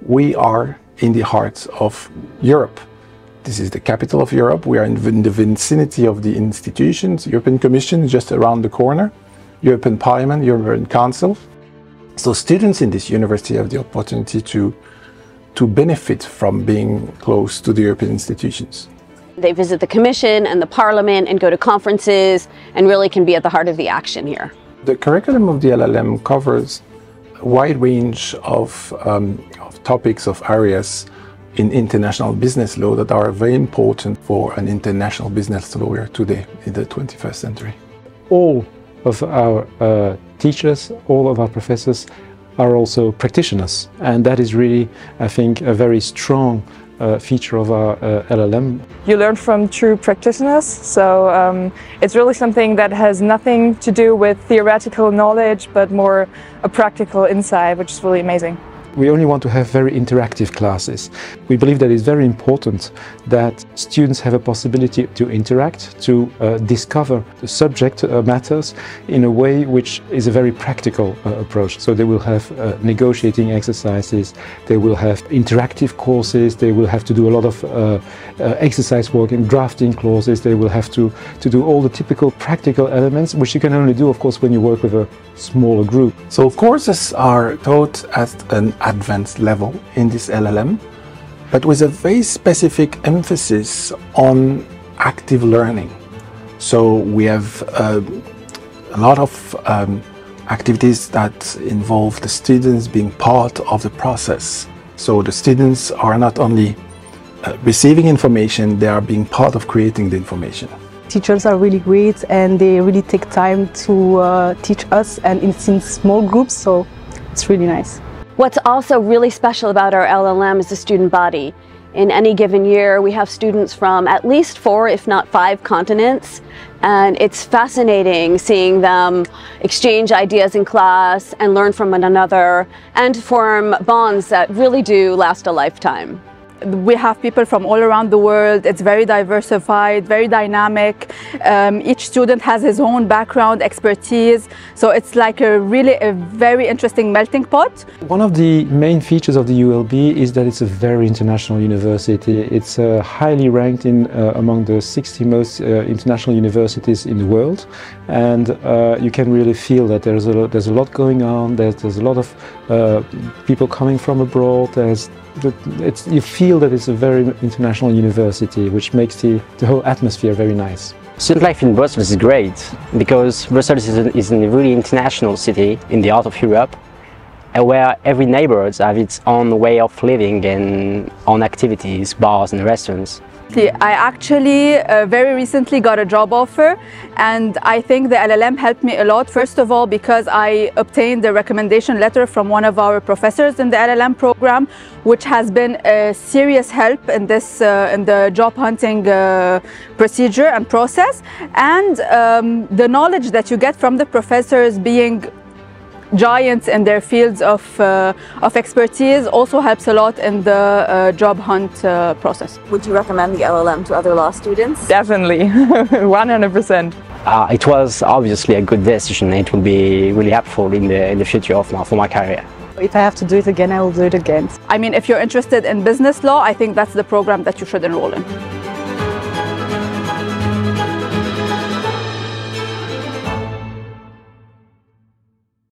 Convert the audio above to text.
we are in the heart of Europe. This is the capital of Europe. We are in the vicinity of the institutions. European Commission is just around the corner. European Parliament, European Council. So students in this university have the opportunity to benefit from being close to the European institutions. They visit the Commission and the Parliament and go to conferences and really can be at the heart of the action here. The curriculum of the LL.M covers a wide range of topics, of areas in international business law that are very important for an international business lawyer today in the 21st century. All of our teachers, all of our professors are also practitioners, and that is really, I think, a very strong feature of our LL.M. You learn from true practitioners, so it's really something that has nothing to do with theoretical knowledge, but more a practical insight, which is really amazing. We only want to have very interactive classes. We believe that it's very important that students have a possibility to interact, to discover the subject matters in a way which is a very practical approach. So they will have negotiating exercises, they will have interactive courses, they will have to do a lot of exercise work in drafting clauses, they will have to do all the typical practical elements, which you can only do, of course, when you work with a smaller group. So courses are taught at an advanced level in this LL.M, but with a very specific emphasis on active learning. So we have a lot of activities that involve the students being part of the process. So the students are not only receiving information, they are being part of creating the information. Teachers are really great and they really take time to teach us, and it's in small groups, so it's really nice. What's also really special about our LL.M is the student body. In any given year, we have students from at least 4, if not 5 continents, and it's fascinating seeing them exchange ideas in class and learn from one another and form bonds that really do last a lifetime. We have people from all around the world. It's very diversified, very dynamic. Each student has his own background, expertise. So it's like a very interesting melting pot. One of the main features of the ULB is that it's a very international university. It's highly ranked among the 60 most international universities in the world. And you can really feel that there's a lot going on. There's a lot of people coming from abroad. You feel that it's a very international university, which makes the whole atmosphere very nice. Student life in Brussels is great because Brussels is a really international city in the heart of Europe, and where every neighborhood has its own way of living and own activities, bars and restaurants. I actually very recently got a job offer, and I think the LL.M helped me a lot. First of all, because I obtained a recommendation letter from one of our professors in the LL.M program, which has been a serious help in this in the job hunting procedure and process. And the knowledge that you get from the professors, being giants in their fields of expertise, also helps a lot in the job hunt process. Would you recommend the LL.M to other law students? Definitely, 100%. It was obviously a good decision. It will be really helpful in the future for my career. If I have to do it again, I will do it again. I mean, if you're interested in business law, I think that's the program that you should enroll in.